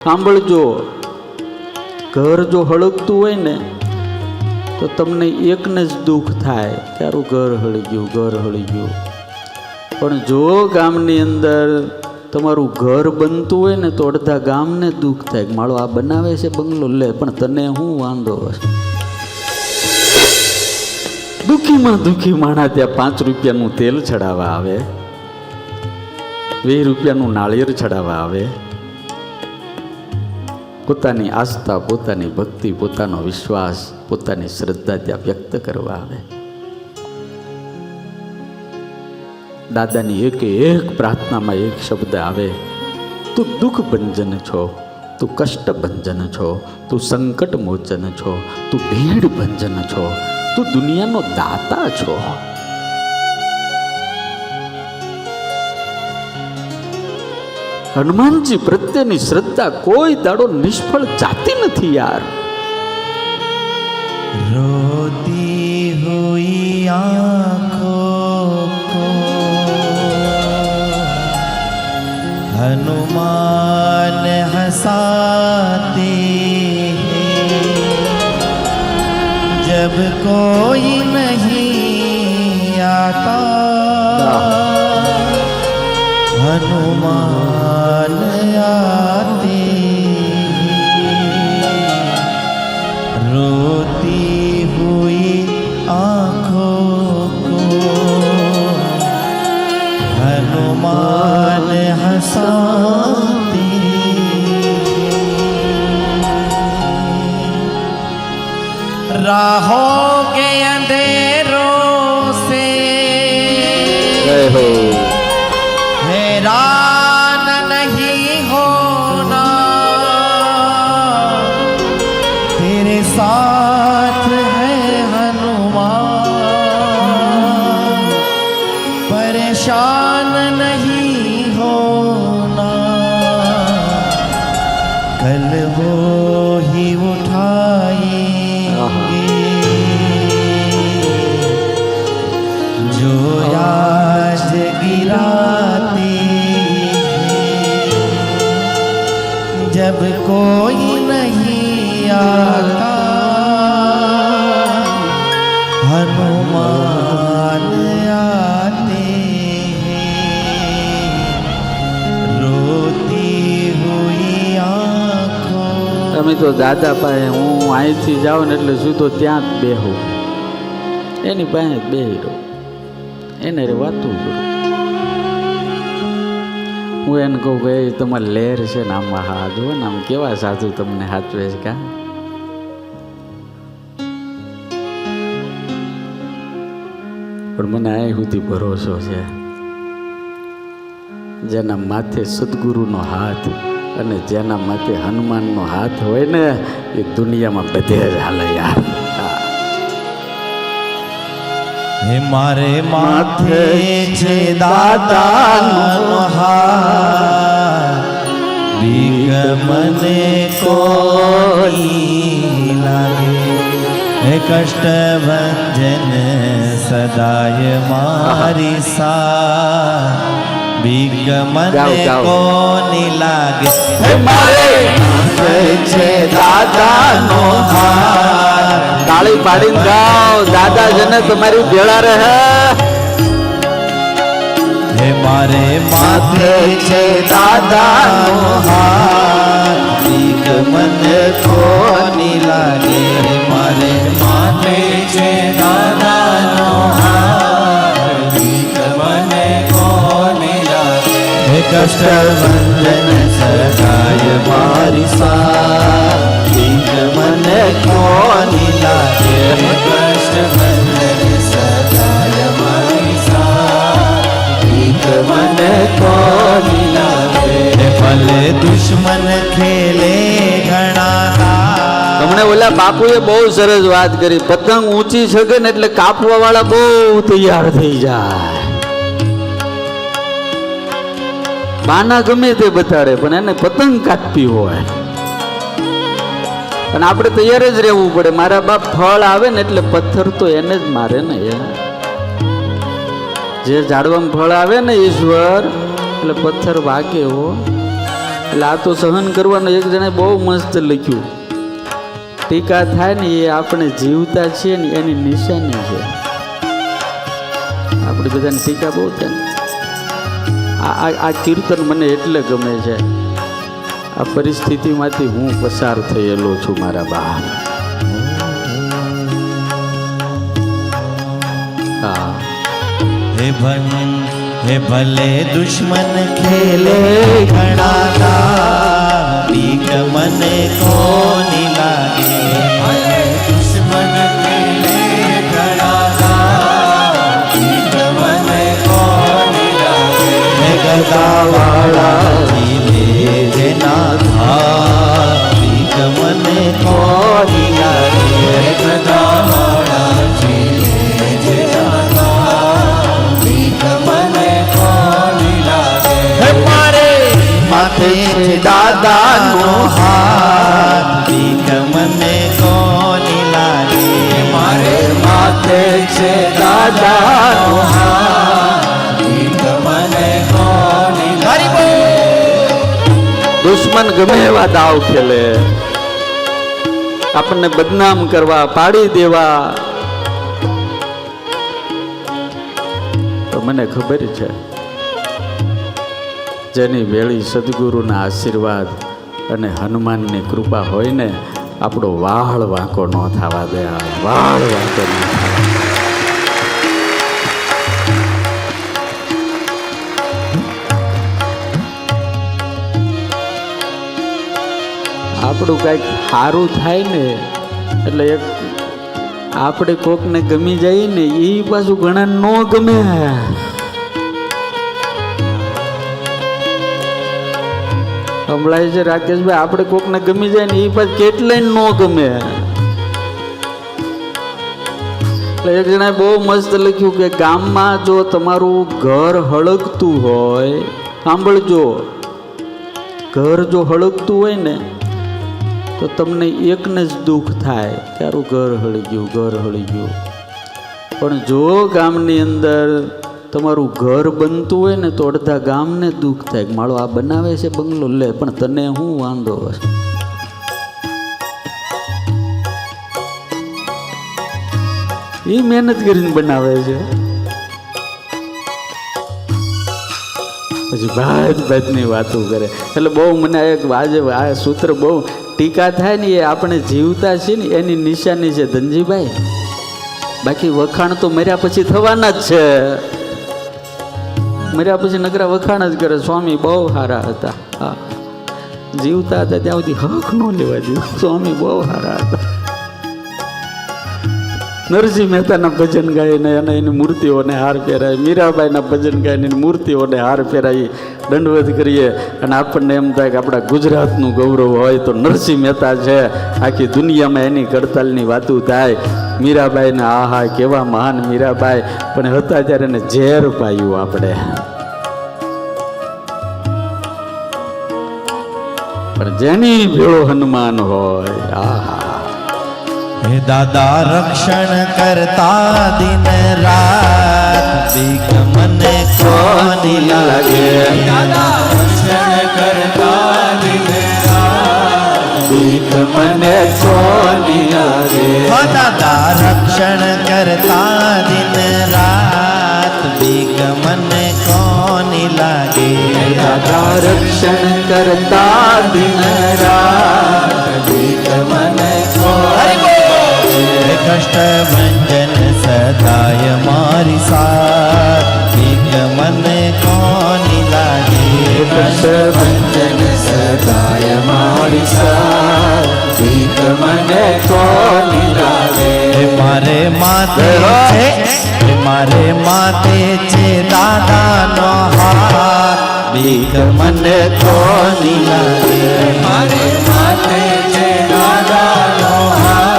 સાંભળજો, ઘર જો હળગતું હોય ને તો તમને એકને જ દુઃખ થાય કે તારું ઘર હળી ગયું. પણ જો ગામની અંદર તમારું ઘર બનતું હોય ને તો અડધા ગામને દુઃખ થાય કે માળો આ બનાવે છે બંગલો લે, પણ તને શું વાંધો હશે? દુઃખી માણા ત્યાં 5 રૂપિયાનું તેલ ચડાવવા આવે, 20 રૂપિયાનું નાળિયેર ચડાવવા આવે, પોતાની આસ્થા, પોતાની ભક્તિ, પોતાનો વિશ્વાસ, પોતાની શ્રદ્ધા ત્યાં વ્યક્ત કરવા આવે. દાદાની એક પ્રાર્થનામાં એક શબ્દ આવે, તું દુઃખ ભંજન છો, તું કષ્ટ ભંજન છો, તું સંકટ મોચન છો, તું ભીડ ભંજન છો, તું દુનિયાનો દાતા છો. હનુમાનજી પ્રત્યેની શ્રદ્ધા કોઈ દાડો નિષ્ફળ જાતી નથી યાર. રોતી હુઈ આંખોं को हनुमान हंसाते हैं, जब कोई नहीं आता हनुमान आते हैं. रोती हुई आँखों को हनुमान हंसाते हैं. राहों के अंधेरों से हैरान नहीं होना, तेरे साथ है हनुमान, परेशान नहीं होना, कल वो ही उठाएंगे जो आज गिराते. जब कोई नहीं आता हनुमान आते हैं. रोती हुई आँखों. અમે તો દાદા પાસે હું અહીંથી જાઉં ને એટલે સીધો ત્યાં જ બેહું, એની પાસે જ બેહી રહું, એને વાતું કરું. હું એને કહું કે તમારી લહેર છે ને આમાં, હા જુઓ ને આમ કેવા સાધુ તમને સાચવે છે કા. પણ મને અહીં સુધી ભરોસો છે, જેના માથે સદગુરુનો હાથ અને જેના માથે હનુમાનનો હાથ હોય ને એ દુનિયામાં બધે જ હાલે યાર. હે મારે માથે છે દાદાનો હાથ, બીક મને કોઈ લાગે. હે કષ્ટ ભંજન સદાય મારી સાથ, બીક મને કોની લાગે. હે મારે માથે છે દાદાનો હાથ. તાળી પાડીને જાઓ, દાદા જને તમારી ભેળા રહે. હે મારે માથે છે દાદાનો હાથ, બીક મને કોની લાગે. હે મારે માથે છે દાદાનો હાથ, બીક મને કોની લાગે. હે કષ્ટ ભંજન સદાય મારી સાથ, બીક મને કોની લાગે. હે કષ્ટ ભંજન સદાય મારી સાથ, બીક મને કોની લાગે. ભલે દુશ્મન ખેલે ઘણા. તમને ઓલા બાપુએ બહુ સરસ વાત કરી, પતંગ ઊંચી શકે ને એટલે કાપવા વાળા બહુ તૈયાર થઈ જાય. બાના ગમે તે બતાડે પણ એને પતંગ કાપવી હોય અને આપણે તૈયાર જ રહેવું પડે. મારા બાપ ફળ આવે ને એટલે પથ્થર તો એને જ મારે ને. જે ઝાડવામાં ફળ આવે ને ઈશ્વર એટલે પથ્થર વાગે હો. એટલે આ તો સહન કરવાનું. એક જણે બહુ મસ્ત લખ્યું, ટીકા થાય ને એ આપણે જીવતા છીએ ને એની નિશાની છે. આપણી બધાની ટીકા બહુ થાય ને. આ કીર્તન મને એટલે ગમે છે, આ પરિસ્થિતિમાંથી હું પસાર થયેલો છું મારા બા. હા, હે ભલે દુશ્મન ખેલે ઘણા બીક મને કોની લાગે. દુશ્મન ખેલે ઘણા બીક મને કોની લાગે. ગદાવાળા જીલે જેના ધા બીક મને કોની લાગે. ગદાવાળા જીલે જેના ધા બીક મને કોની લાગે. મારે માથે છે દાદાનો હાથ બીક મને કોની લાગે. મારે માથે છે દાદાનો હાથ બીક મને કોની લાગે. દુશ્મન ગમે એવા દાવ ખેલે, આપણને બદનામ કરવા, પાડી દેવા, તો મને ખબર છે જેની વેળી સદગુરુના આશીર્વાદ અને હનુમાનની કૃપા હોય ને, આપણો વાળ વાંકો ન થવા દે. વાળ વાંકો ન થવા. આપણું કાંઈક સારું થાય ને એટલે એક આપણે કોકને ગમી જાય ને એ પાછું ઘણા ન ગમે. સંભળાય છે રાકેશભાઈ, આપણે કોકને ગમી જાય ને એ પાછું કેટલાય ન ગમે. એટલે એક જણાએ બહુ મસ્ત લખ્યું કે ગામમાં જો તમારું ઘર હળગતું હોય, સાંભળજો, ઘર જો હળગતું હોય ને તો તમને એકને જ દુઃખ થાય, તારું ઘર હળી ગયું, ઘર હળી ગયું. પણ જો ગામની અંદર તમારું ઘર બનતું હોય ને તો અડધા ગામને દુઃખ થાય કે માળો આ બનાવે છે બંગલો, લે પણ તને શું વાંધો હશે. એ મહેનત કરીને બનાવે છે. પછી ભાતની વાતો કરે. એટલે બહુ મને એક આજે આ સૂત્ર બહુ ટીકા થાય ને એ આપણે જીવતા છીએ ને એની નિશાની છે ધનજીભાઈ. બાકી વખાણ તો મર્યા પછી થવાના જ છે. મર્યા પછી નકરા વખાણ જ કરે. સ્વામી બહુ સારા હતા. હા, જીવતા હતા ત્યાં સુધી હક ન લેવા દીધું. સ્વામી બહુ સારા હતા. નરસિંહ મહેતાના ભજન ગાઈને અને એની મૂર્તિઓને હાર પહેરાય, મીરાબાઈના ભજન ગાઈને એની મૂર્તિઓને હાર પહેરાવી દંડવત કરીએ અને આપણને એમ થાય કે આપણા ગુજરાતનું ગૌરવ હોય તો નરસિંહ મહેતા છે. આખી દુનિયામાં એની કડતાલની વાતો થાય. મીરાબાઈને આહા કેવા મહાન મીરાબાઈ, પણ હતા ત્યારે એને ઝેર પાયું આપણે. પણ જેની ભેળો હનુમાન હોય, આહા. હે દાદા રક્ષણ કરતા દિન રાત બીક મને કોની લાગે. દાદા રક્ષણ કરતા દિન રાત બીક મને કોની લાગે. દાદા રક્ષણ કરતા દિન રાત બીક મને કોની લાગે. દાદા રક્ષણ કરતા દિન રાત બીક મને કોની. કષ્ટ ભંજન સદાય મારી સાથ બીક મને કોની લાગે. કષ્ટ ભંજન સદાય મારી સાથ બીક મને કોની લાગે. મારે માથે છે, મારે માથે છે દાદાનો હાથ બીક મને કોની લાગે. મારે માથે છે દાદાનો હાથ